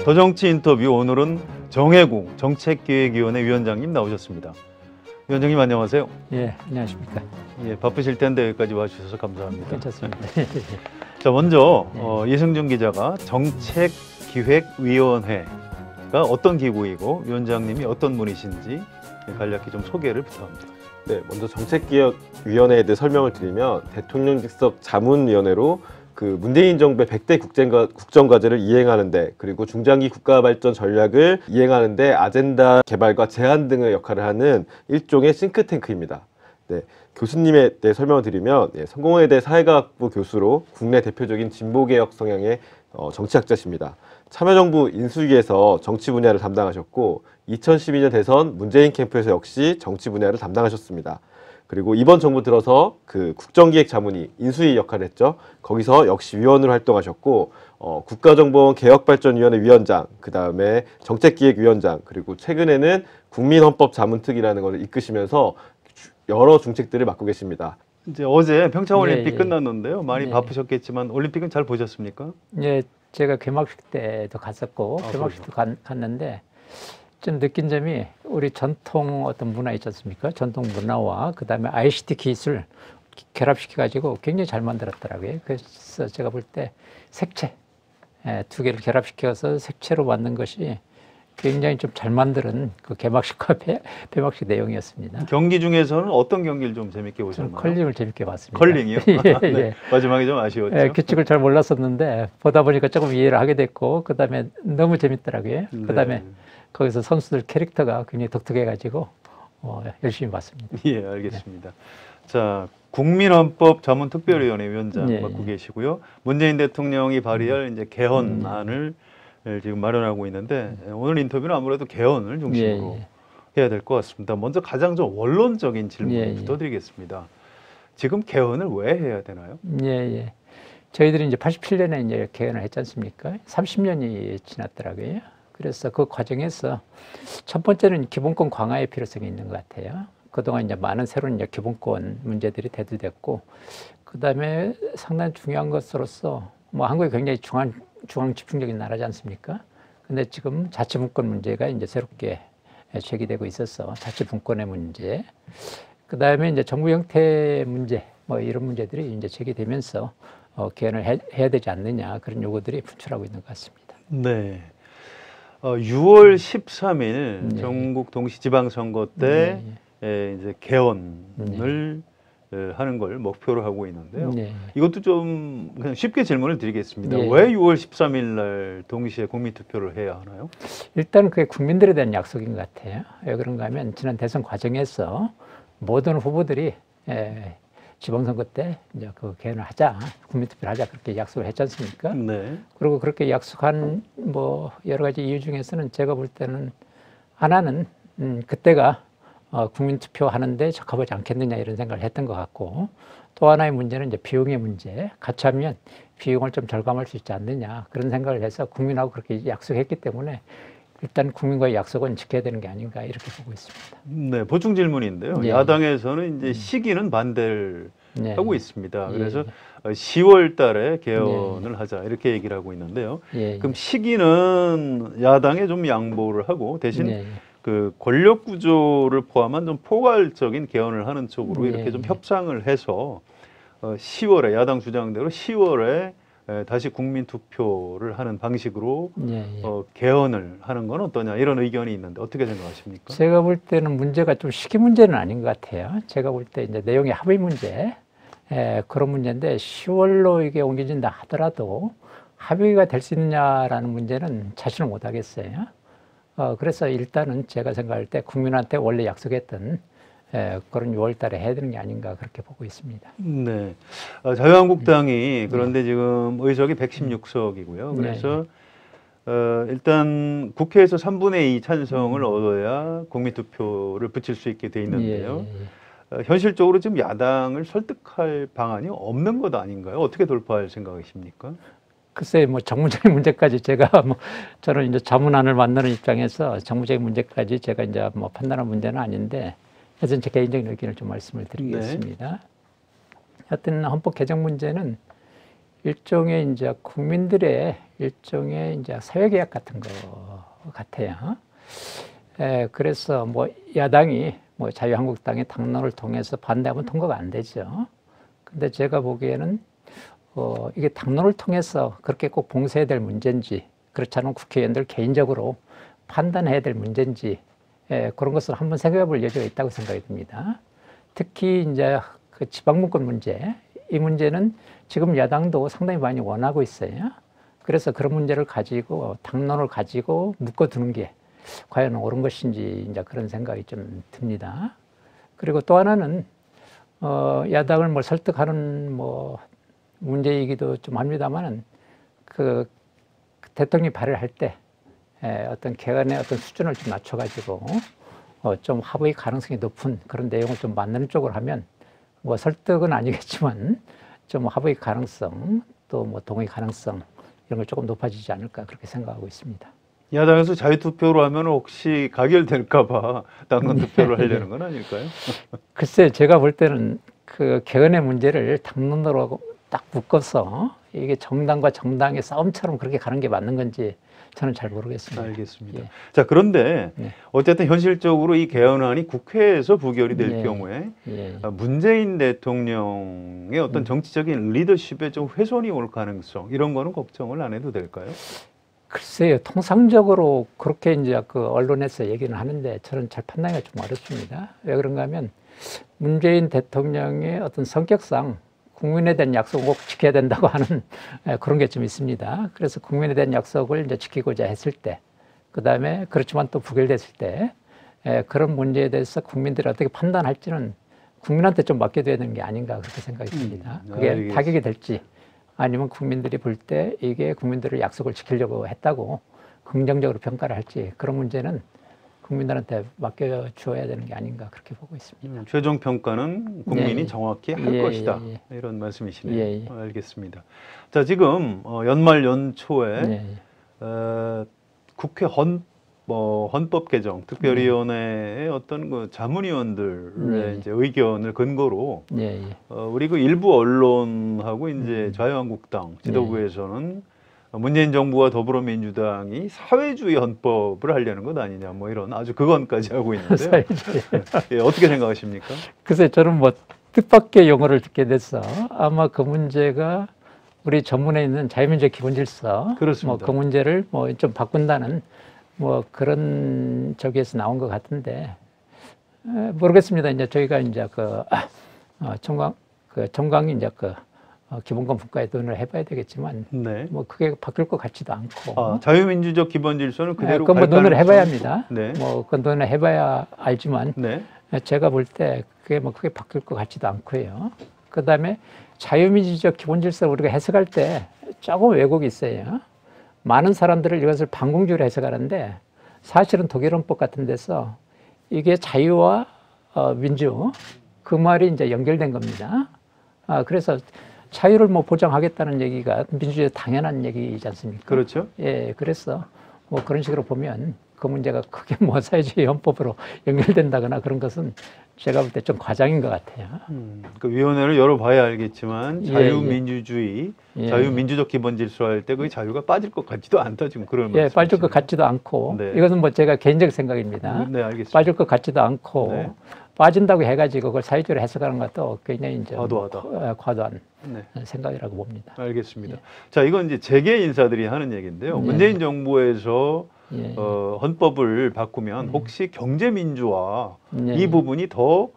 더정치 인터뷰 오늘은 정혜국 정책기획위원회 위원장님 나오셨습니다. 위원장님 안녕하세요. 예, 안녕하십니까. 예, 바쁘실 텐데 여기까지 와주셔서 감사합니다. 괜찮습니다. 자, 먼저 이승준 기자가 정책기획위원회가 어떤 기구이고 위원장님이 어떤 분이신지 간략히 좀 소개를 부탁합니다. 네, 먼저 정책기획위원회에 대해 설명을 드리면 대통령직속 자문위원회로 그 문재인 정부의 100대 국정과제를 이행하는데, 그리고 중장기 국가발전 전략을 이행하는데 아젠다 개발과 제안 등의 역할을 하는 일종의 싱크탱크입니다. 네, 교수님에 대해 설명을 드리면 성공회대 사회과학부 교수로 국내 대표적인 진보개혁 성향의 정치학자십니다. 참여정부 인수위에서 정치 분야를 담당하셨고 2012년 대선 문재인 캠프에서 역시 정치 분야를 담당하셨습니다. 그리고 이번 정부 들어서 그 국정기획자문위 인수위 역할을 했죠. 거기서 역시 위원으로 활동하셨고 국가정보원 개혁발전위원회 위원장, 그 다음에 정책기획위원장, 그리고 최근에는 국민헌법자문특위라는 것을 이끄시면서 여러 중책들을 맡고 계십니다. 이제 어제 평창올림픽 예. 끝났는데요. 많이 바쁘셨겠지만 올림픽은 잘 보셨습니까? 예, 제가 개막식 때도 갔었고 개막식도 갔는데 좀 느낀 점이 우리 전통 어떤 문화 있지 않습니까? 전통 문화와 그다음에 ICT 기술 결합시켜 가지고 굉장히 잘 만들었더라고요. 그래서 제가 볼 때 색채 두 개를 결합시켜서 색채로 만든 것이 굉장히 좀 잘 만드는 그 개막식과 폐막식 내용이었습니다. 경기 중에서는 어떤 경기를 좀 재밌게 보셨나요? 컬링을 재밌게 봤습니다. 컬링이요? 예, 네. 예. 마지막에 좀 아쉬웠죠. 예, 규칙을 잘 몰랐었는데 보다 보니까 조금 이해를 하게 됐고 그다음에 너무 재밌더라고요. 그다음에 거기서 선수들 캐릭터가 굉장히 독특해가지고 열심히 봤습니다. 예, 알겠습니다. 자, 국민헌법자문특별위원회 위원장 예, 맡고 계시고요. 문재인 대통령이 발의할 이제 개헌안을 지금 마련하고 있는데 오늘 인터뷰는 아무래도 개헌을 중심으로 해야 될 것 같습니다. 먼저 가장 좀 원론적인 질문부터 드리겠습니다. 지금 개헌을 왜 해야 되나요? 예. 저희들이 이제 87년에 이제 개헌을 했지 않습니까? 30년이 지났더라고요. 그래서 그 과정에서 첫 번째는 기본권 강화의 필요성이 있는 것 같아요. 그동안 이제 많은 새로운 이제 기본권 문제들이 대두됐고, 그 다음에 상당히 중요한 것으로서 뭐 한국이 굉장히 중앙 집중적인 나라지 않습니까? 근데 지금 자치분권 문제가 이제 새롭게 제기되고 있어서 자치분권의 문제, 그 다음에 이제 정부 형태 문제, 뭐 이런 문제들이 이제 제기되면서 개헌을 해야 되지 않느냐 그런 요구들이 분출하고 있는 것 같습니다. 네. 6월 13일 전국 동시지방선거 때 이제 개헌을 하는 걸 목표로 하고 있는데요. 이것도 좀 그냥 쉽게 질문을 드리겠습니다. 왜 6월 13일 날 동시에 국민투표를 해야 하나요? 일단 그게 국민들에 대한 약속인 것 같아요. 왜 그런가 하면 지난 대선 과정에서 모든 후보들이 지방선거 때 이제 그 개헌을 하자, 국민투표를 하자 그렇게 약속을 했지 않습니까? 그리고 그렇게 약속한 뭐 여러 가지 이유 중에서는 제가 볼 때는 하나는 그때가 국민투표 하는데 적합하지 않겠느냐 이런 생각을 했던 것 같고, 또 하나의 문제는 이제 비용의 문제, 같이 하면 비용을 좀 절감할 수 있지 않느냐 그런 생각을 해서 국민하고 그렇게 약속했기 때문에 일단 국민과의 약속은 지켜야 되는 게 아닌가 이렇게 보고 있습니다. 네, 보충 질문인데요. 야당에서는 이제 시기는 반대를 하고 있습니다. 그래서 10월 달에 개헌을 하자 이렇게 얘기를 하고 있는데요. 그럼 시기는 야당에 좀 양보를 하고 대신 그 권력 구조를 포함한 좀 포괄적인 개헌을 하는 쪽으로 이렇게 좀 협상을 해서 10월에 야당 주장대로 10월에 다시 국민투표를 하는 방식으로 개헌을 하는 건 어떠냐 이런 의견이 있는데 어떻게 생각하십니까? 제가 볼 때는 문제가 좀 시기 문제는 아닌 것 같아요. 제가 볼 때 이제 내용의 합의 문제, 그런 문제인데 10월로 이게 옮겨진다 하더라도 합의가 될 수 있느냐라는 문제는 자신을 못 하겠어요. 그래서 일단은 제가 생각할 때 국민한테 원래 약속했던 그런 6월 달에 해야 되는 게 아닌가 그렇게 보고 있습니다. 네. 자유한국당이 그런데 지금 의석이 116석이고요. 그래서 일단 국회에서 3분의 2 찬성을 얻어야 국민투표를 붙일 수 있게 돼 있는데요. 현실적으로 지금 야당을 설득할 방안이 없는 것 아닌가요? 어떻게 돌파할 생각이십니까? 글쎄, 뭐 정무적인 문제까지 제가 저는 이제 자문안을 만드는 입장에서 정무적인 문제까지 제가 이제 뭐 판단할 문제는 아닌데, 하여튼 제 개인적인 의견을 좀 말씀을 드리겠습니다. 하여튼 헌법 개정 문제는 일종의 이제 국민들의 일종의 이제 사회계약 같은 거 같아요. 그래서 뭐 야당이 뭐 자유한국당의 당론을 통해서 반대하면 통과가 안 되죠. 근데 제가 보기에는 이게 당론을 통해서 그렇게 꼭 봉쇄해야 될 문제인지, 그렇지 않으면 국회의원들 개인적으로 판단해야 될 문제인지, 그런 것을 한번 생각해 볼 여지가 있다고 생각이 듭니다. 특히 이제 그 지방분권 문제, 이 문제는 지금 야당도 상당히 많이 원하고 있어요. 그래서 그런 문제를 가지고 당론을 가지고 묶어두는 게 과연 옳은 것인지 이제 그런 생각이 좀 듭니다. 그리고 또 하나는 야당을 뭐 설득하는 뭐 문제이기도 좀 합니다만은 그 대통령이 발의를 할 때 어떤 개헌의 어떤 수준을 좀 낮춰가지고 좀 합의 가능성이 높은 그런 내용을 좀 만드는 쪽으로 하면 뭐 설득은 아니겠지만 좀 합의 가능성 또 뭐 동의 가능성 이런 걸 조금 높아지지 않을까 그렇게 생각하고 있습니다. 야당에서 자유투표로 하면 혹시 가결될까봐 당론 투표를 하려는 건 아닐까요? 글쎄, 제가 볼 때는 그 개헌의 문제를 당론으로 딱 묶어서 이게 정당과 정당의 싸움처럼 그렇게 가는 게 맞는 건지 저는 잘 모르겠습니다. 알겠습니다. 예. 자, 그런데 네. 어쨌든 현실적으로 이 개헌안이 국회에서 부결이 될 예. 경우에 예. 문재인 대통령의 어떤 정치적인 리더십에 좀 훼손이 올 가능성 이런 거는 걱정을 안 해도 될까요? 글쎄요, 통상적으로 그렇게 이제 그 언론에서 얘기는 하는데 저는 잘 판단하기가 좀 어렵습니다. 왜 그런가 하면 문재인 대통령의 어떤 성격상 국민에 대한 약속을 꼭 지켜야 된다고 하는 그런 게 좀 있습니다. 그래서 국민에 대한 약속을 이제 지키고자 했을 때, 그 다음에 그렇지만 또 부결됐을 때 그런 문제에 대해서 국민들이 어떻게 판단할지는 국민한테 좀 맡겨둬야 되는 게 아닌가 그렇게 생각이 듭니다. 그게 알겠습니다. 타격이 될지 아니면 국민들이 볼 때 이게 국민들의 약속을 지키려고 했다고 긍정적으로 평가를 할지 그런 문제는 국민들한테 맡겨주어야 되는 게 아닌가 그렇게 보고 있습니다. 최종 평가는 국민이 예, 정확히 할 것이다. 이런 말씀이시네요. 알겠습니다. 자, 지금 연말 연초에 국회 헌법 개정 특별위원회의 어떤 그 자문위원들의 이제 의견을 근거로 우리 그 일부 언론하고 이제 자유한국당 지도부에서는 문재인 정부와 더불어민주당이 사회주의 헌법을 하려는 것 아니냐 뭐 이런 아주 그건까지 하고 있는데요. 예, 어떻게 생각하십니까? 글쎄, 저는 뭐 뜻밖의 용어를 듣게 돼서 아마 그 문제가 우리 전문에 있는 자유민주주의 기본질서 뭐 그 문제를 뭐 좀 바꾼다는 뭐 그런 저기에서 나온 것 같은데 모르겠습니다. 이제 저희가 이제 정강이 이제 기본권 분과에 논의를 해봐야 되겠지만 뭐 그게 바뀔 것 같지도 않고 자유민주적 기본 질서는 그대로 그건 뭐 논의를 해봐야 합니다. 네. 뭐 그건 논의를 해봐야 알지만 제가 볼 때 그게 뭐 크게 바뀔 것 같지도 않고요. 그 다음에 자유민주적 기본 질서 우리가 해석할 때 조금 왜곡이 있어요. 많은 사람들을 이것을 반공주의로 해석하는데 사실은 독일헌법 같은 데서 이게 자유와 민주 그 말이 이제 연결된 겁니다. 그래서 자유를 뭐 보장하겠다는 얘기가 민주주의 당연한 얘기이지 않습니까? 그렇죠. 예, 그래서 뭐 그런 식으로 보면 그 문제가 크게 뭐 사회주의 헌법으로 연결된다거나 그런 것은 제가 볼 때 좀 과장인 것 같아요. 그 위원회를 열어봐야 알겠지만 자유민주주의, 자유민주적 기본 질서 할 때 그 자유가 빠질 것 같지도 않다 지금 그런 말씀. 빠질 것 같지도 않고 이것은 뭐 제가 개인적 생각입니다. 네, 알겠습니다. 빠질 것 같지도 않고 빠진다고 해가지고 그걸 사회주의로 해석하는 것도 굉장히 이제 과도한 생각이라고 봅니다. 알겠습니다. 자, 이건 이제 재계 인사들이 하는 얘기인데요. 문재인 정부에서 헌법을 바꾸면 혹시 경제민주화 이 부분이 더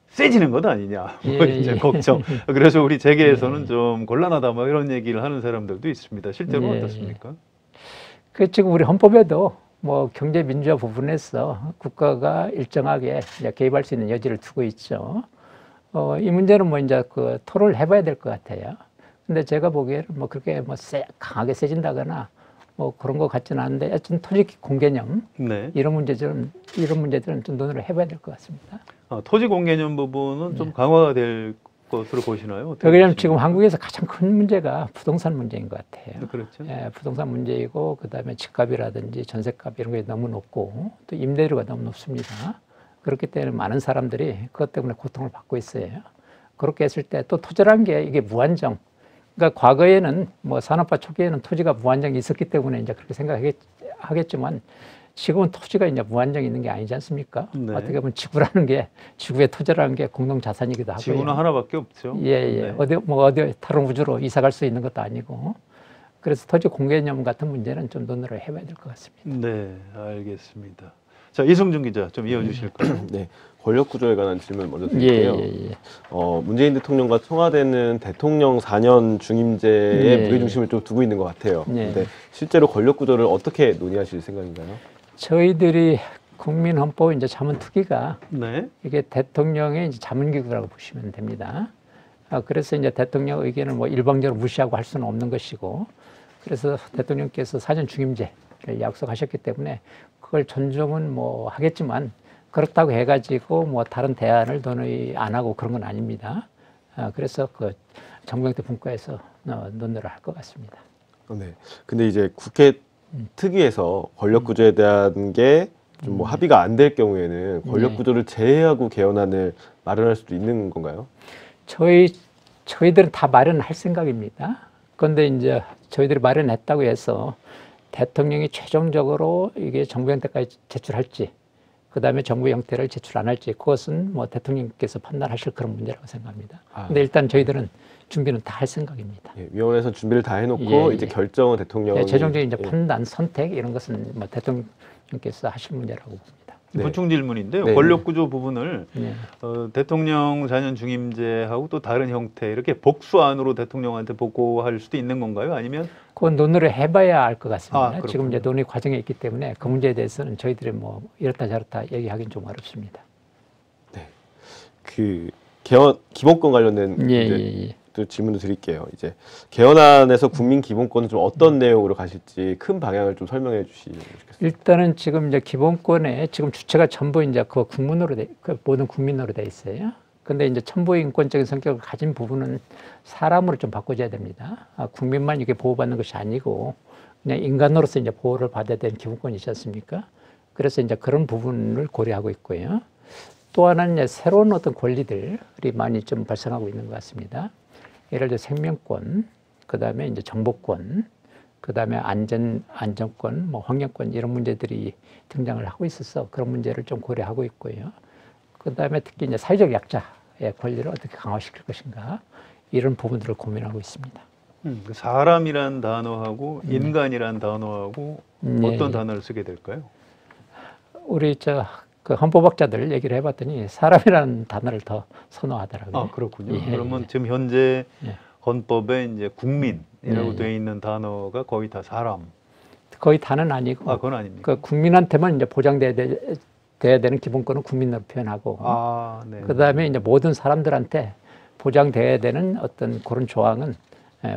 세지는 것 아니냐 뭐 이제 걱정. 그래서 우리 재계에서는 좀 곤란하다 뭐 이런 얘기를 하는 사람들도 있습니다. 실제로 어떻습니까? 그 지금 우리 헌법에도 뭐 경제민주화 부분에서 국가가 일정하게 이제 개입할 수 있는 여지를 두고 있죠. 이 문제는 뭐 이제 그 토론을 해봐야 될 것 같아요. 근데 제가 보기에는 뭐 그렇게 뭐 강하게 세진다거나 뭐 그런 것 같지는 않은데 하여튼 토지 공개념 이런 문제들은 좀 논의를 해봐야 될 것 같습니다. 토지 공개념 부분은 좀 강화가 될 것으로 보시나요? 왜냐하면 지금 한국에서 가장 큰 문제가 부동산 문제인 것 같아요. 그렇죠. 부동산 문제이고 그다음에 집값이라든지 전세값 이런 게 너무 높고 또 임대료가 너무 높습니다. 그렇기 때문에 많은 사람들이 그것 때문에 고통을 받고 있어요. 그렇게 했을 때 또 토지라는 게 이게 무한정, 그러니까 과거에는 뭐 산업화 초기에는 토지가 무한정이 있었기 때문에 이제 그렇게 생각하겠지만 지금은 토지가 이제 무한정이 있는 게 아니지 않습니까? 네. 어떻게 보면 지구라는 게 지구의 토지라는 게 공동 자산이기도 하고요. 지구는 하나밖에 없죠. 예. 네. 어디 다른 우주로 이사 갈 수 있는 것도 아니고 그래서 토지 공개념 같은 문제는 좀 논의를 해봐야 될 것 같습니다. 네, 알겠습니다. 자, 이승준 기자 좀 이어주실까요? 네. 권력 구조에 관한 질문 먼저 드릴게요. 문재인 대통령과 청와대는 대통령 4년 중임제에 무게중심을 좀 두고 있는 것 같아요. 그런데 실제로 권력 구조를 어떻게 논의하실 생각인가요? 저희들이 국민헌법 이제 자문특위가 네. 이게 대통령의 이제 자문기구라고 보시면 됩니다. 그래서 이제 대통령 의견을 뭐 일방적으로 무시하고 할 수는 없는 것이고, 그래서 대통령께서 4년 중임제를 약속하셨기 때문에 그걸 존중은 뭐 하겠지만 그렇다고 해가지고 뭐 다른 대안을 논의 안 하고 그런 건 아닙니다. 그래서 그 정부형태 분과에서 논의를 할 것 같습니다. 네. 근데 이제 국회 특위에서 권력 구조에 대한 게 좀 뭐 합의가 안 될 경우에는 권력 구조를 제외하고 개헌안을 마련할 수도 있는 건가요? 저희들은 다 마련할 생각입니다. 그런데 이제 저희들이 마련했다고 해서 대통령이 최종적으로 이게 정부 형태까지 제출할지, 그 다음에 정부 형태를 제출 안 할지, 그것은 뭐 대통령께서 판단하실 그런 문제라고 생각합니다. 근데 일단 저희들은 준비는 다 할 생각입니다. 예, 위원회에서 준비를 다 해놓고 이제 결정은 대통령이 최종적인 이제 판단, 선택 이런 것은 뭐 대통령께서 하실 문제라고 봅니다. 보충 질문인데요. 권력구조 부분을 대통령 4년 중임제하고 또 다른 형태 이렇게 복수안으로 대통령한테 보고할 수도 있는 건가요? 아니면? 그건 논의를 해봐야 알 것 같습니다. 지금 이제 논의 과정에 있기 때문에 그 문제에 대해서는 저희들이 뭐 이렇다 저렇다 얘기하기는 좀 어렵습니다. 네, 그 개헌 기본권 관련된 또 질문도 드릴게요. 이제 개헌안에서 국민 기본권은 좀 어떤 내용으로 가실지 큰 방향을 좀 설명해 주시면 좋겠습니다. 일단은 지금 이제 기본권에 지금 주체가 전부 이제 그 국민으로 모든 국민으로 돼 있어요. 근데 이제 천부의 인권적인 성격을 가진 부분은 사람으로 좀 바꿔줘야 됩니다. 국민만 이게 보호받는 것이 아니고 그냥 인간으로서 이제 보호를 받아야 되는 기본권이 있지 않습니까? 그래서 이제 그런 부분을 고려하고 있고요. 또 하나는 이제 새로운 어떤 권리들이 많이 좀 발생하고 있는 것 같습니다. 예를 들어 생명권, 그 다음에 이제 정보권, 그 다음에 안전권, 뭐 환경권 이런 문제들이 등장을 하고 있어서 그런 문제를 좀 고려하고 있고요. 그 다음에 특히 이제 사회적 약자의 권리를 어떻게 강화시킬 것인가 이런 부분들을 고민하고 있습니다. 사람이란 단어하고 인간이란 단어하고 어떤 단어를 쓰게 될까요? 우리 그 헌법학자들 얘기를 해봤더니 사람이라는 단어를 더 선호하더라고요. 그렇군요. 그러면 지금 현재 헌법에 이제 국민이라고 되어 있는 단어가 거의 다 사람. 거의 다는 아니고. 그건 아닙니까? 그 국민한테만 이제 보장돼야 되는 기본권은 국민으로 표현하고. 그 다음에 이제 모든 사람들한테 보장돼야 되는 어떤 그런 조항은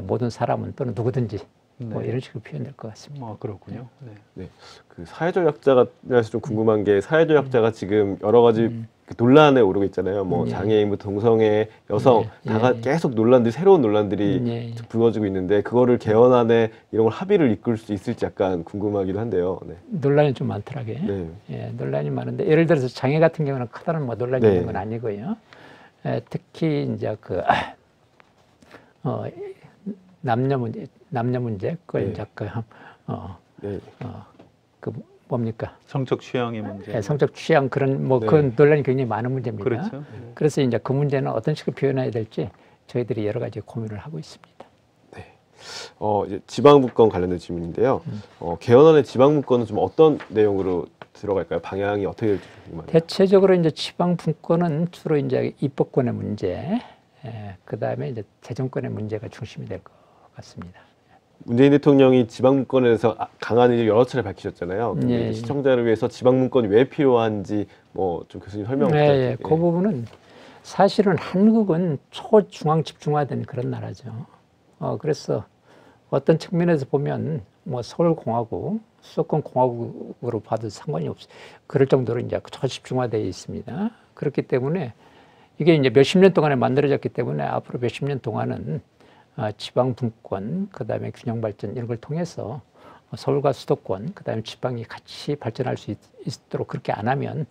모든 사람은 또는 누구든지. 뭐 이런 식으로 표현될 것 같습니다. 그렇군요. 네. 그 사회적 약자가 대해서 좀 궁금한 게 사회적 약자가 지금 여러 가지 논란에 오르고 있잖아요. 뭐 장애인부터 동성애, 여성 다가 계속 논란들이 새로운 논란들이 불거지고 있는데 그거를 개헌안에 이런 걸 합의를 이끌 수 있을지 약간 궁금하기도 한데요. 논란이 좀 많더라고요. 논란이 많은데 예를 들어서 장애 같은 경우는 크다는 뭐 논란이 있는 건 아니고요. 특히 이제 그 남녀 문제, 그걸 이제 그 뭡니까? 성적 취향의 문제. 성적 취향 그런 뭐 그런 논란이 굉장히 많은 문제입니다. 그렇죠. 그래서 이제 그 문제는 어떤 식으로 표현해야 될지 저희들이 여러 가지 고민을 하고 있습니다. 네. 이제 지방분권 관련된 질문인데요. 개헌안의 지방분권은 좀 어떤 내용으로 들어갈까요? 방향이 어떻게 될지 궁금합니다. 대체적으로 이제 지방분권은 주로 이제 입법권의 문제, 그 다음에 이제 재정권의 문제가 중심이 될 것 같습니다. 문재인 대통령이 지방분권에 대해서 강한 의지를 여러 차례 밝히셨잖아요. 근데 시청자를 위해서 지방분권이 왜 필요한지 뭐 좀 교수님 설명 부탁드립니다. 그 부분은 사실은 한국은 초중앙 집중화된 그런 나라죠. 그래서 어떤 측면에서 보면 뭐 서울공화국, 수도권공화국으로 봐도 상관이 없어요. 그럴 정도로 이제 초집중화되어 있습니다. 그렇기 때문에 이게 이제 몇십 년 동안에 만들어졌기 때문에 앞으로 몇십 년 동안은 지방 분권, 그 다음에 균형 발전 이런 걸 통해서 서울과 수도권, 그 다음에 지방이 같이 발전할 수 있도록 그렇게 안 하면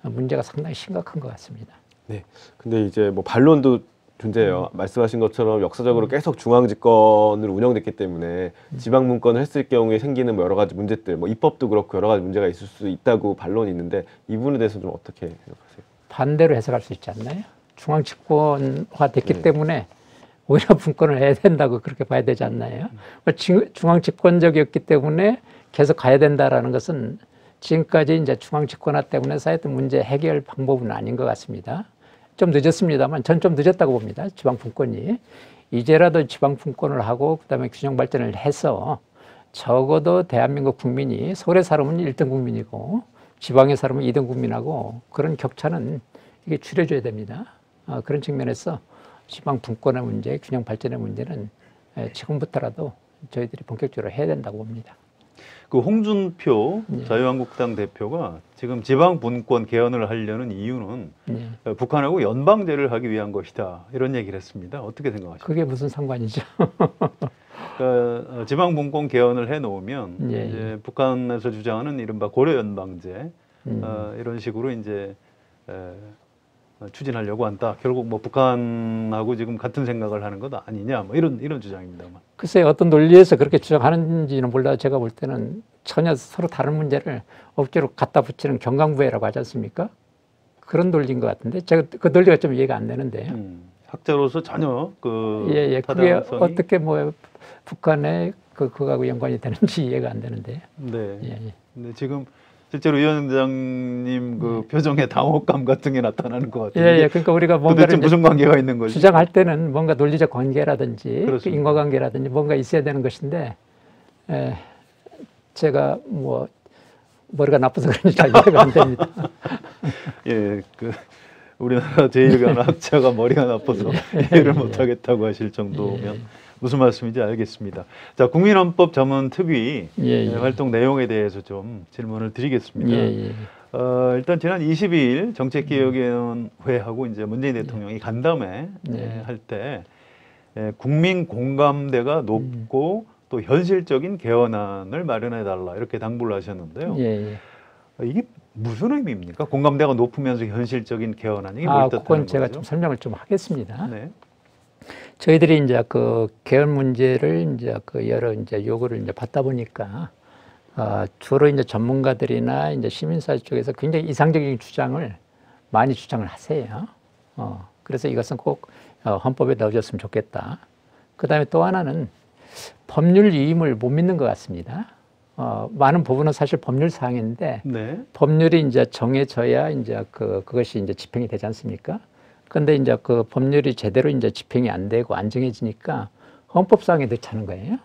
문제가 상당히 심각한 것 같습니다. 네. 근데 이제 뭐 반론도 존재해요. 말씀하신 것처럼 역사적으로 계속 중앙집권으로 운영됐기 때문에 지방분권을 했을 경우에 생기는 뭐 여러 가지 문제들, 뭐 입법도 그렇고 여러 가지 문제가 있을 수 있다고 반론이 있는데 이 부분에 대해서 좀 어떻게 생각하세요? 반대로 해석할 수 있지 않나요? 중앙집권화 됐기 때문에 오히려 분권을 해야 된다고 그렇게 봐야 되지 않나요? 중앙집권적이었기 때문에 계속 가야 된다라는 것은 지금까지 이제 중앙집권화 때문에 쌓였던 문제 해결 방법은 아닌 것 같습니다. 좀 늦었습니다만 전 좀 늦었다고 봅니다. 지방분권이. 이제라도 지방분권을 하고 그다음에 균형 발전을 해서 적어도 대한민국 국민이 서울에 살면 1등 국민이고 지방에 살면 2등 국민하고 그런 격차는 이게 줄여줘야 됩니다. 그런 측면에서 지방분권의 문제, 균형 발전의 문제는 지금부터라도 저희들이 본격적으로 해야 된다고 봅니다. 그 홍준표 자유한국당 대표가 지금 지방분권 개헌을 하려는 이유는 북한하고 연방제를 하기 위한 것이다 이런 얘기를 했습니다. 어떻게 생각하십니까? 그게 무슨 상관이죠? 그러니까 지방분권 개헌을 해놓으면 이제 북한에서 주장하는 이른바 고려연방제 이런 식으로 이제 추진하려고 한다. 결국 뭐 북한하고 지금 같은 생각을 하는 것 아니냐, 뭐 이런 주장입니다만. 글쎄 어떤 논리에서 그렇게 주장하는지는 몰라도 제가 볼 때는 전혀 서로 다른 문제를 억지로 갖다 붙이는 경강부회라고 하지 않습니까? 그런 논리인 것 같은데 제가 그 논리가 좀 이해가 안 되는데요. 학자로서 전혀 그 그게 어떻게 뭐 북한의 그거하고 연관이 되는지 이해가 안 되는데요. 네. 근데 지금 실제로 위원장님 그 표정에 당혹감 같은 게 나타나는 것 같아요. 그러니까 우리가 뭔가를 무슨 관계가 있는 거지? 주장할 때는 뭔가 논리적 관계라든지 그 인과관계라든지 뭔가 있어야 되는 것인데 제가 뭐 머리가 나빠서 그런지 잘 이해가 안 됩니다. 그 우리나라 제1의 학자가 머리가 나빠서 이해를 못하겠다고 하실 정도면 무슨 말씀인지 알겠습니다. 자, 국민헌법 전문특위 활동 내용에 대해서 좀 질문을 드리겠습니다. 일단 지난 22일 정책기획위원회하고 이제 문재인 대통령이 간담회 할 때 국민 공감대가 높고 또 현실적인 개헌안을 마련해 달라 이렇게 당부를 하셨는데요. 이게 무슨 의미입니까? 공감대가 높으면서 현실적인 개헌안이 뭘 뜻하는 그건 거죠? 제가 좀 설명을 좀 하겠습니다. 저희들이 이제 그 개헌 문제를 이제 그 여러 이제 요구를 이제 받다 보니까 주로 이제 전문가들이나 이제 시민사회 쪽에서 굉장히 이상적인 주장을 많이 주장을 하세요. 그래서 이것은 꼭 헌법에 넣어줬으면 좋겠다. 그 다음에 또 하나는 법률 위임을 못 믿는 것 같습니다. 많은 부분은 사실 법률 사항인데 법률이 이제 정해져야 이제 그것이 이제 집행이 되지 않습니까? 근데 이제 그 법률이 제대로 이제 집행이 안 되고 안 정해지니까 헌법상에 넣자는 거예요.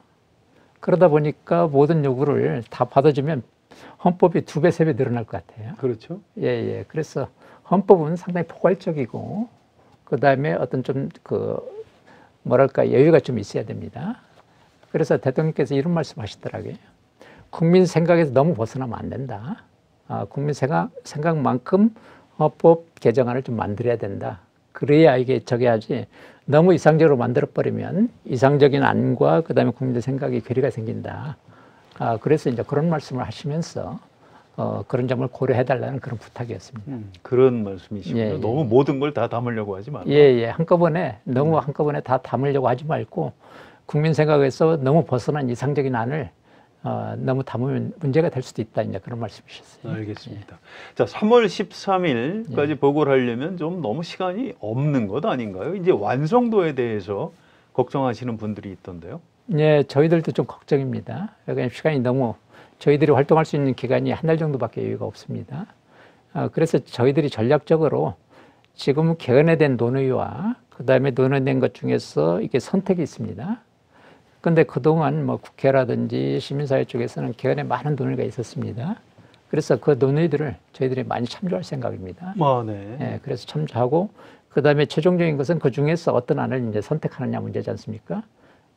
그러다 보니까 모든 요구를 다 받아주면 헌법이 2배, 3배 늘어날 것 같아요. 그렇죠. 그래서 헌법은 상당히 포괄적이고, 그 다음에 어떤 좀 뭐랄까, 여유가 좀 있어야 됩니다. 그래서 대통령께서 이런 말씀 하시더라고요. 국민 생각에서 너무 벗어나면 안 된다. 국민 생각만큼 헌법 개정안을 좀 만들어야 된다. 그래야 이게 저게야지 너무 이상적으로 만들어버리면 이상적인 안과 그 다음에 국민들 생각이 괴리가 생긴다. 그래서 이제 그런 말씀을 하시면서 그런 점을 고려해달라는 그런 부탁이었습니다. 그런 말씀이시군요. 너무 모든 걸 다 담으려고 하지 말고. 한꺼번에 너무 한꺼번에 다 담으려고 하지 말고 국민 생각에서 너무 벗어난 이상적인 안을 너무 담으면 문제가 될 수도 있다. 이제 그런 말씀이셨어요. 알겠습니다. 자, 3월 13일까지 보고를 하려면 좀 너무 시간이 없는 것 아닌가요? 이제 완성도에 대해서 걱정하시는 분들이 있던데요. 저희들도 좀 걱정입니다. 왜냐하면 시간이 너무 저희들이 활동할 수 있는 기간이 한 달 정도밖에 여유가 없습니다. 그래서 저희들이 전략적으로 지금 개헌된 논의와 그 다음에 논의된 것 중에서 이게 선택이 있습니다. 근데 그동안 뭐 국회라든지 시민사회 쪽에서는 개헌에 많은 논의가 있었습니다. 그래서 그 논의들을 저희들이 많이 참조할 생각입니다. 그래서 참조하고 그 다음에 최종적인 것은 그 중에서 어떤 안을 이제 선택하느냐 문제지 않습니까?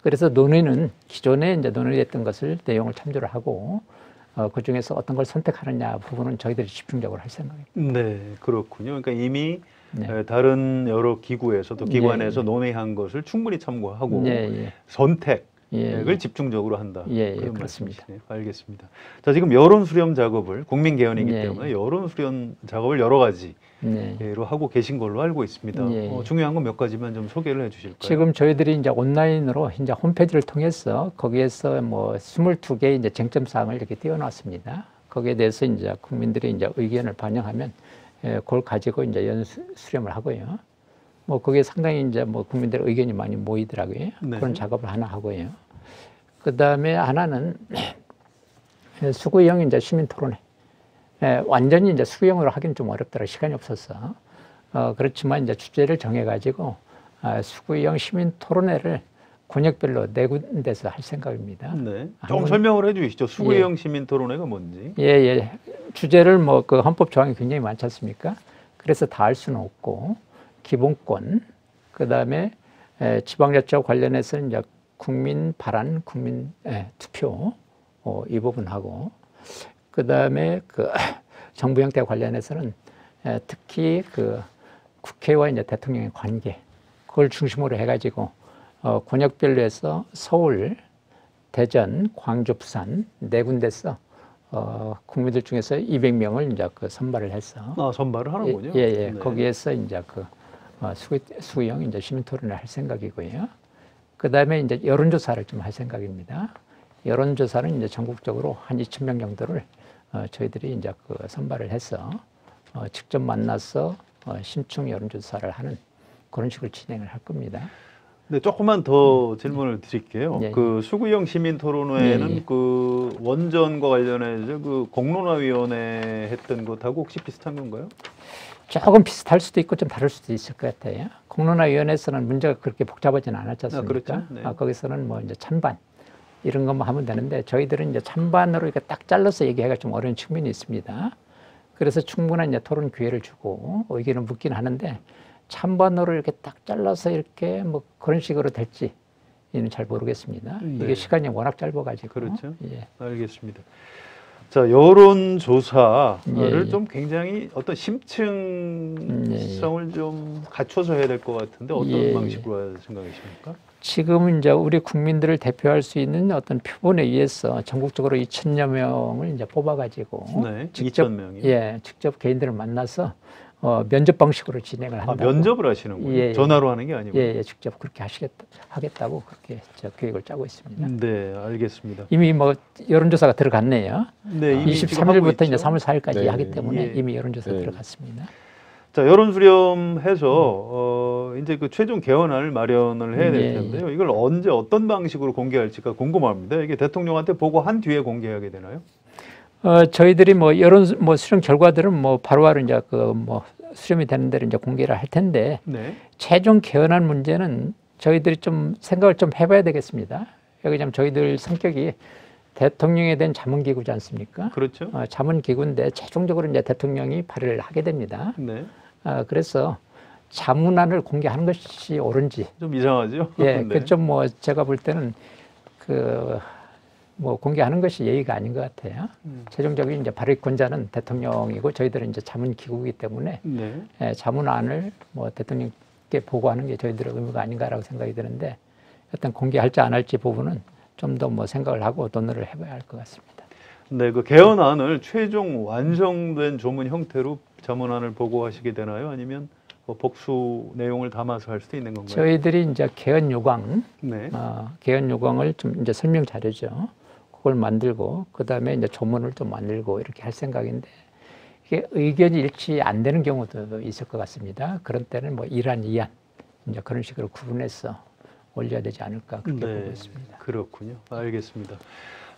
그래서 논의는 기존에 이제 논의했던 것을 내용을 참조를 하고 그 중에서 어떤 걸 선택하느냐 부분은 저희들이 집중적으로 할 생각입니다. 네, 그렇군요. 그러니까 이미 다른 여러 기구에서 또 기관에서 논의한 것을 충분히 참고하고 선택. 을 집중적으로 한다. 그런 그렇습니다. 말씀이시네요. 알겠습니다. 자, 지금 여론 수렴 작업을 국민 개헌이기 때문에 여론 수렴 작업을 여러 가지로 하고 계신 걸로 알고 있습니다. 중요한 건 몇 가지만 좀 소개를 해주실까요? 지금 저희들이 이제 온라인으로 이제 홈페이지를 통해서 거기에서 뭐 22개의 이제 쟁점 사항을 이렇게 띄워놨습니다. 거기에 대해서 이제 국민들이 이제 의견을 반영하면 그걸 가지고 이제 수렴을 하고요. 뭐 그게 상당히 이제 뭐 국민들의 의견이 많이 모이더라고요. 그런 작업을 하나 하고요. 그 다음에 하나는 수구형 이제 시민 토론회. 완전히 이제 수구형으로 하기는 좀 어렵더라고요. 시간이 없어서. 그렇지만 이제 주제를 정해가지고 수구형 시민 토론회를 권역별로 4군데서 할 생각입니다. 네. 좀 설명을 해주시죠. 수구형 시민 토론회가 뭔지. 주제를 뭐 그 헌법 조항이 굉장히 많지 않습니까? 그래서 다 할 수는 없고 기본권, 그 다음에 지방자치와 관련해서는 이제 국민 발안, 국민 투표 이 부분하고, 그 다음에 그 정부 형태 관련해서는 특히 그 국회와 이제 대통령의 관계, 그걸 중심으로 해가지고 권역별로 해서 서울, 대전, 광주, 부산 4군데서 국민들 중에서 200명을 이제 그 선발을 해서 선발을 하는군요. 네. 거기에서 이제 그 수구형 이제 시민 토론을 할 생각이고요. 그 다음에 이제 여론조사를 좀 할 생각입니다. 여론조사는 이제 전국적으로 한 2,000명 정도를 저희들이 이제 그 선발을 해서 직접 만나서 심층 여론조사를 하는 그런 식으로 진행을 할 겁니다. 네, 조금만 더 질문을 드릴게요. 그 수구형 시민 토론회는 그 원전과 관련해서 그 공론화위원회 했던 것하고 혹시 비슷한 건가요? 조금 비슷할 수도 있고 좀 다를 수도 있을 것 같아요. 공론화위원회에서는 문제가 그렇게 복잡하지는 않았지 않습니까? 그렇죠. 네. 거기서는 뭐 이제 찬반 이런 것만 하면 되는데 저희들은 이제 찬반으로 이렇게 딱 잘라서 얘기하기가 좀 어려운 측면이 있습니다. 그래서 충분한 이제 토론 기회를 주고 의견을 묻긴 하는데 찬반으로 이렇게 딱 잘라서 이렇게 뭐 그런 식으로 될지는 잘 모르겠습니다. 이게 시간이 워낙 짧아가지고. 그렇죠. 알겠습니다. 자, 여론조사를 좀 굉장히 어떤 심층성을 좀 갖춰서 해야 될 것 같은데 어떤 방식으로 할 생각이십니까? 지금 이제 우리 국민들을 대표할 수 있는 어떤 표본에 의해서 전국적으로 2,000여 명을 이제 뽑아가지고 직접 2,000명이요? 직접 개인들을 만나서 면접 방식으로 진행을 한다고. 면접을 하시는군요. 전화로 하는 게 아니고. 직접 그렇게 하겠다고 그렇게 계획을 짜고 있습니다. 네, 알겠습니다. 이미 뭐 여론조사가 들어갔네요. 네, 23일부터 이제 3월 4일까지 하기 때문에 이미 여론조사 들어갔습니다. 자, 여론 수렴해서 이제 그 최종 개헌안을 마련을 해야 될 텐데요. 이걸 언제 어떤 방식으로 공개할지가 궁금합니다. 이게 대통령한테 보고한 뒤에 공개하게 되나요? 저희들이 뭐 여론 수렴 결과들은 뭐 바로바로 이제 그 뭐 수렴이 되는 대로 이제 공개를 할 텐데 최종 개헌안 문제는 저희들이 좀 생각을 좀 해봐야 되겠습니다. 왜냐하면 저희들 성격이 대통령에 대한 자문기구지 않습니까? 그렇죠. 자문기구인데 최종적으로 이제 대통령이 발의를 하게 됩니다. 그래서 자문안을 공개하는 것이 옳은지 좀 이상하죠. 그 좀 뭐 제가 볼 때는 그 뭐 공개하는 것이 예의가 아닌 것 같아요. 최종적인 이제 발의권자는 대통령이고 저희들은 이제 자문기구이기 때문에 자문안을 뭐 대통령께 보고하는 게 저희들의 의무가 아닌가라고 생각이 드는데 일단 공개할지 안 할지 부분은 좀 더 뭐 생각을 하고 논의를 해봐야 할 것 같습니다. 네, 그 개헌안을 최종 완성된 조문 형태로 자문안을 보고하시게 되나요? 아니면 뭐 복수 내용을 담아서 할 수도 있는 건가요? 저희들이 이제 개헌 요강, 개헌 요강을 좀 이제 설명 자료죠. 그걸 만들고 그 다음에 이제 조문을 좀 만들고 이렇게 할 생각인데 이게 의견이 일치 안 되는 경우도 있을 것 같습니다. 그런 때는 뭐 1안, 2안 이제 그런 식으로 구분해서 올려야 되지 않을까 그렇게 보고 있습니다. 그렇군요. 알겠습니다.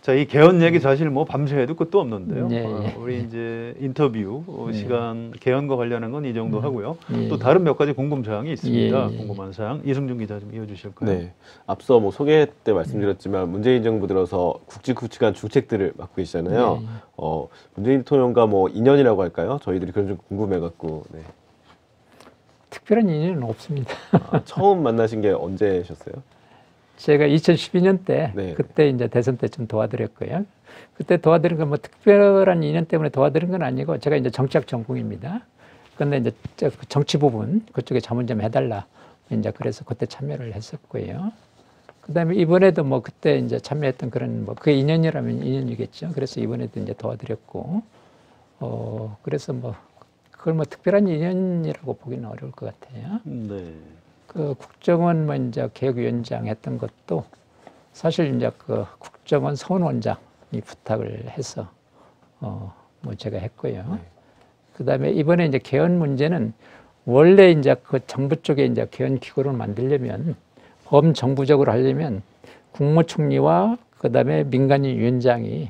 자, 이 개헌 얘기 사실 뭐 밤새도 끝도 없는데요. 우리 이제 인터뷰 시간 개헌과 관련한 건 이 정도 하고요. 또 다른 몇 가지 궁금 사항이 있습니다. 궁금한 사항 이승준 기자 좀 이어주실까요? 네, 앞서 뭐 소개 때 말씀드렸지만 문재인 정부 들어서 굵직굵직한 정책들을 맡고 계시잖아요. 문재인 대통령과 뭐 인연이라고 할까요? 저희들이 그런 좀 궁금해갖고. 특별한 인연은 없습니다. 처음 만나신 게 언제셨어요? 제가 2012년 때 그때 이제 대선 때 좀 도와드렸고요. 그때 도와드린 건 뭐 특별한 인연 때문에 도와드린 건 아니고 제가 이제 정치학 전공입니다. 그런데 이제 정치 부분 그쪽에 자문 좀 해달라 이제 그래서 그때 참여를 했었고요. 그다음에 이번에도 뭐 그때 이제 참여했던 그런 뭐 그게 인연이라면 인연이겠죠. 그래서 이번에도 이제 도와드렸고, 그래서 뭐 그걸 뭐 특별한 인연이라고 보기는 어려울 것 같아요. 네. 그 국정원 뭐 이제 개혁위원장 했던 것도 사실 이제 그 국정원 서훈 원장이 부탁을 해서 뭐 제가 했고요. 그다음에 이번에 이제 개헌 문제는 원래 이제 그 정부 쪽에 이제 개헌 기구를 만들려면 범정부적으로 하려면 국무총리와 그다음에 민간인 위원장이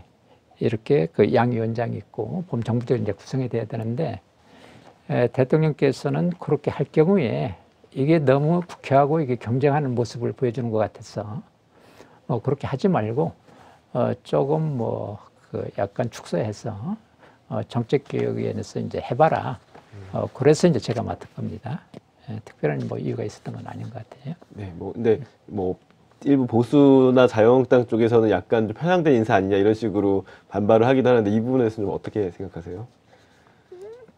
이렇게 그 양위원장이 있고 범정부적으로 이제 구성이 돼야 되는데 대통령께서는 그렇게 할 경우에 이게 너무 국회하고 이게 경쟁하는 모습을 보여주는 것 같아서 그렇게 하지 말고 조금 뭐 그 약간 축소해서 정책개혁위원회에서 이제 해봐라. 그래서 이제 제가 맡은 겁니다. 특별한 뭐 이유가 있었던 건 아닌 것 같아요. 네, 뭐 근데 뭐 일부 보수나 자유한국당 쪽에서는 약간 좀 편향된 인사 아니냐 이런 식으로 반발을 하기도 하는데 이 부분에서는 좀 어떻게 생각하세요?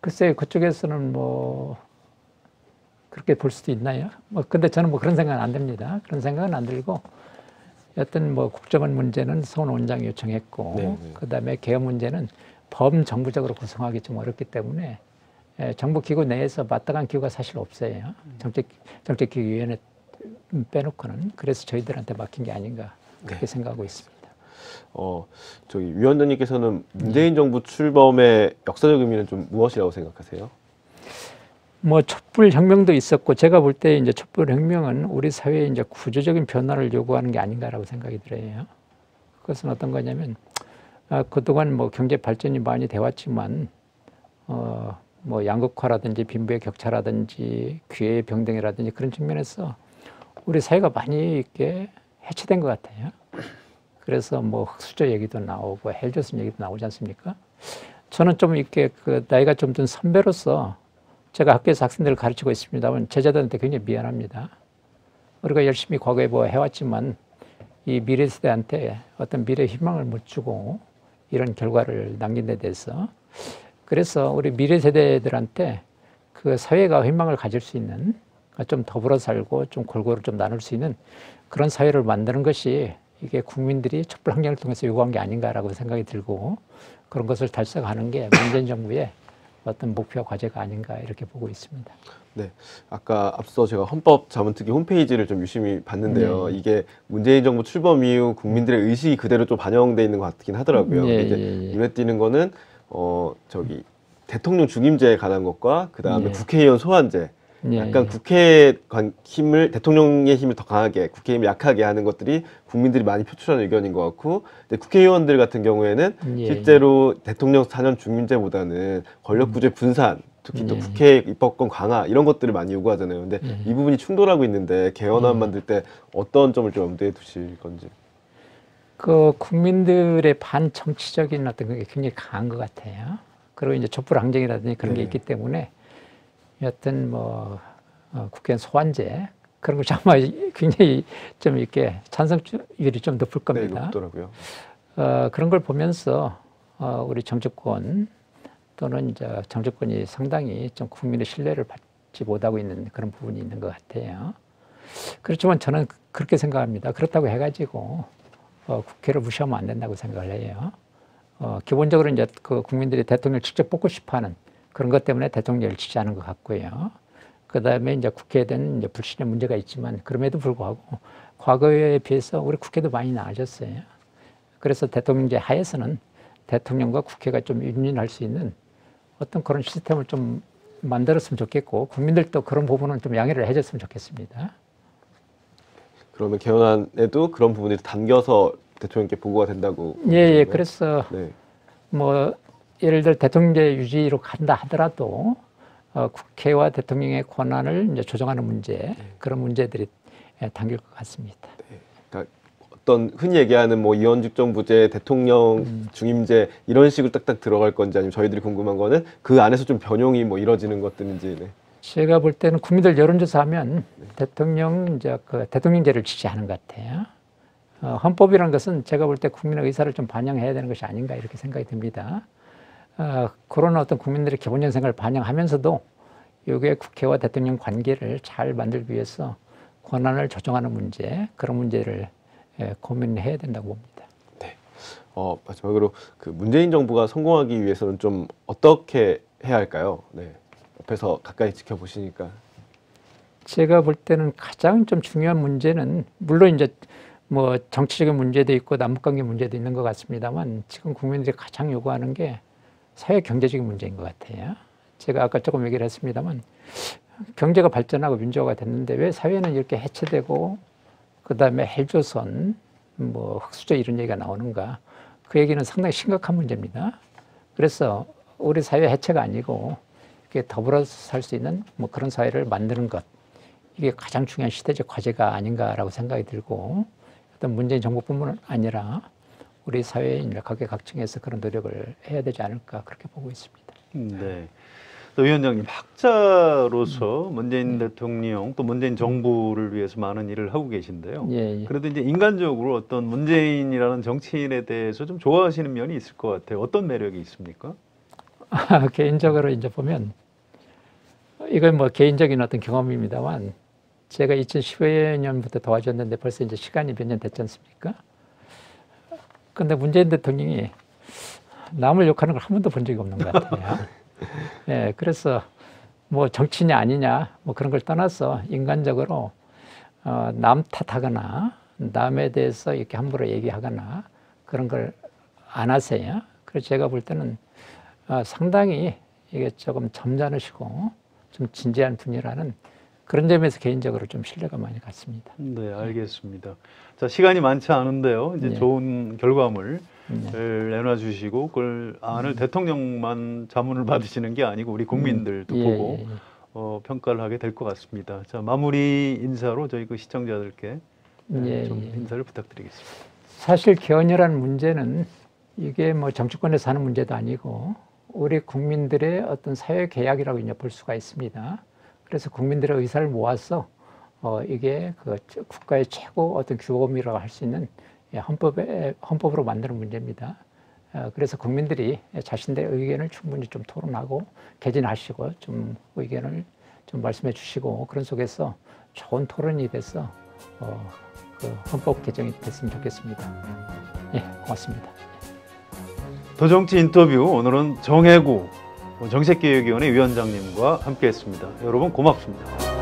글쎄요, 그쪽에서는 뭐 그렇게 볼 수도 있나요? 뭐 근데 저는 뭐 그런 생각은 안 듭니다. 그런 생각은 안 들고 여튼 뭐 국정원 문제는 서훈 원장이 요청했고 네. 그다음에 개헌 문제는 범정부적으로 구성하기 좀 어렵기 때문에 정부 기구 내에서 마땅한 기구가 사실 없어요. 정책기구위원회 빼놓고는. 그래서 저희들한테 맡긴 게 아닌가 그렇게 생각하고 있습니다. 저기 위원장님께서는 문재인 정부 출범의 역사적 의미는 좀 무엇이라고 생각하세요? 뭐 촛불 혁명도 있었고 제가 볼 때 이제 촛불 혁명은 우리 사회에 이제 구조적인 변화를 요구하는 게 아닌가라고 생각이 들어요. 그것은 어떤 거냐면 그동안 뭐 경제 발전이 많이 돼 왔지만 뭐 양극화라든지 빈부의 격차라든지 기회의 병등이라든지 그런 측면에서 우리 사회가 많이 이렇게 해체된 것 같아요. 그래서 뭐 흑수저 얘기도 나오고 헬조선 얘기도 나오지 않습니까? 저는 좀 이렇게 그 나이가 좀 든 선배로서 제가 학교에서 학생들을 가르치고 있습니다만 제자들한테 굉장히 미안합니다. 우리가 열심히 과거에 뭐 해왔지만 이 미래 세대한테 어떤 미래 희망을 못 주고 이런 결과를 남긴 데 대해서 그래서 우리 미래 세대들한테 그 사회가 희망을 가질 수 있는 좀 더불어 살고 좀 골고루 좀 나눌 수 있는 그런 사회를 만드는 것이 이게 국민들이 촛불 혁명을 통해서 요구한 게 아닌가라고 생각이 들고 그런 것을 달성하는 게 문재인 정부의 어떤 목표 과제가 아닌가 이렇게 보고 있습니다. 네, 아까 앞서 제가 헌법자문특위 홈페이지를 좀 유심히 봤는데요. 이게 문재인 정부 출범 이후 국민들의 의식이 그대로 좀 반영돼 있는 것 같긴 하더라고요. 이제 눈에 띄는 거는 저기 대통령 중임제에 관한 것과 그 다음에 국회의원 소환제. 약간 국회의 힘을 대통령의 힘을 더 강하게 국회 힘을 약하게 하는 것들이 국민들이 많이 표출하는 의견인 것 같고 근데 국회의원들 같은 경우에는 실제로 대통령 4년 중임제보다는 권력구조의 분산 특히 또 국회 입법권 강화 이런 것들을 많이 요구하잖아요. 근데 이 부분이 충돌하고 있는데 개헌안 만들 때 어떤 점을 좀 염두에 두실 건지. 그 국민들의 반정치적인 어떤 그게 굉장히 강한 것 같아요. 그리고 이제 촛불 항쟁이라든지 그런 게 있기 때문에 여튼 뭐 국회의원 소환제 그런 거 아마 굉장히 좀 이렇게 찬성률이 좀 높을 겁니다. 네, 높더라고요. 그런 걸 보면서 우리 정치권 또는 이제 정치권이 상당히 좀 국민의 신뢰를 받지 못하고 있는 그런 부분이 있는 것 같아요. 그렇지만 저는 그렇게 생각합니다. 그렇다고 해가지고 국회를 무시하면 안 된다고 생각을 해요. 기본적으로 이제 그 국민들이 대통령을 직접 뽑고 싶어하는 그런 것 때문에 대통령을 지지하는 것 같고요. 그 다음에 이제 국회에 대한 이제 불신의 문제가 있지만 그럼에도 불구하고 과거에 비해서 우리 국회도 많이 나아졌어요. 그래서 대통령제 하에서는 대통령과 국회가 좀 윈윈할 수 있는 어떤 그런 시스템을 좀 만들었으면 좋겠고 국민들도 그런 부분은 좀 양해를 해줬으면 좋겠습니다. 그러면 개헌안에도 그런 부분이 담겨서 대통령께 보고가 된다고. 예, 그래서 뭐 예를 들어 대통령제 유지로 간다 하더라도 국회와 대통령의 권한을 이제 조정하는 문제 그런 문제들이 담길 것 같습니다. 그러니까 어떤 흔히 얘기하는 뭐 이원직정부제, 대통령 중임제 이런 식으로 딱딱 들어갈 건지 아니면 저희들이 궁금한 거는 그 안에서 좀 변형이 뭐 이루어지는 것들인지. 제가 볼 때는 국민들 여론조사하면 대통령 이제 그 대통령제를 지지하는 것 같아요. 헌법이라는 것은 제가 볼 때 국민의 의사를 좀 반영해야 되는 것이 아닌가 이렇게 생각이 듭니다. 그런 어떤 국민들의 기본적 생각을 반영하면서도 이게 국회와 대통령 관계를 잘 만들기 위해서 권한을 조정하는 문제, 그런 문제를 고민해야 된다고 봅니다. 네. 마지막으로 그 문재인 정부가 성공하기 위해서는 좀 어떻게 해야 할까요? 네. 옆에서 가까이 지켜보시니까. 제가 볼 때는 가장 좀 중요한 문제는, 물론 이제 뭐 정치적인 문제도 있고 남북관계 문제도 있는 것 같습니다만, 지금 국민들이 가장 요구하는 게 사회 경제적인 문제인 것 같아요. 제가 아까 조금 얘기를 했습니다만, 경제가 발전하고 민주화가 됐는데 왜 사회는 이렇게 해체되고 그다음에 헬조선, 뭐 흑수저 이런 얘기가 나오는가? 그 얘기는 상당히 심각한 문제입니다. 그래서 우리 사회 해체가 아니고 이렇게 더불어서 살 수 있는 뭐 그런 사회를 만드는 것, 이게 가장 중요한 시대적 과제가 아닌가라고 생각이 들고, 어떤 문재인 정부뿐만 아니라 우리 사회인 각계각층에서 그런 노력을 해야 되지 않을까, 그렇게 보고 있습니다. 네. 또 위원장님, 학자로서 문재인 대통령 또 문재인 정부를 위해서 많은 일을 하고 계신데요. 예. 그래도 이제 인간적으로 어떤 문재인이라는 정치인에 대해서 좀 좋아하시는 면이 있을 것 같아요. 어떤 매력이 있습니까? 개인적으로 이제 보면, 이건 뭐 개인적인 어떤 경험입니다만, 제가 2015년부터 도와줬는데 벌써 이제 시간이 몇 년 됐지 않습니까? 근데 문재인 대통령이 남을 욕하는 걸 한 번도 본 적이 없는 것 같아요. 예, 그래서 뭐 정치냐 아니냐 뭐 그런 걸 떠나서 인간적으로 남 탓하거나 남에 대해서 이렇게 함부로 얘기하거나 그런 걸 안 하세요. 그래서 제가 볼 때는 상당히 이게 조금 점잖으시고 좀 진지한 분이라는 그런 점에서 개인적으로 좀 신뢰가 많이 갔습니다. 네, 알겠습니다. 자, 시간이 많지 않은데요. 이제 좋은 결과물 내놔 주시고 그걸 안을 대통령만 자문을 받으시는 게 아니고 우리 국민들도 보고 평가를 하게 될 것 같습니다. 자, 마무리 인사로 저희 그 시청자들께 좀 인사를 부탁드리겠습니다. 사실 개헌이라는 문제는 이게 뭐 정치권에서 하는 문제도 아니고 우리 국민들의 어떤 사회 계약이라고 이제 볼 수가 있습니다. 그래서 국민들의 의사를 모아서 이게 그 국가의 최고 어떤 규범이라고 할 수 있는 헌법으로 만드는 문제입니다. 그래서 국민들이 자신들의 의견을 충분히 좀 토론하고 개진하시고 좀 의견을 좀 말씀해 주시고 그런 속에서 좋은 토론이 돼서 그 헌법 개정이 됐으면 좋겠습니다. 예, 고맙습니다. 더정치 인터뷰, 오늘은 정혜구 정책개혁위원회 위원장님과 함께했습니다. 여러분 고맙습니다.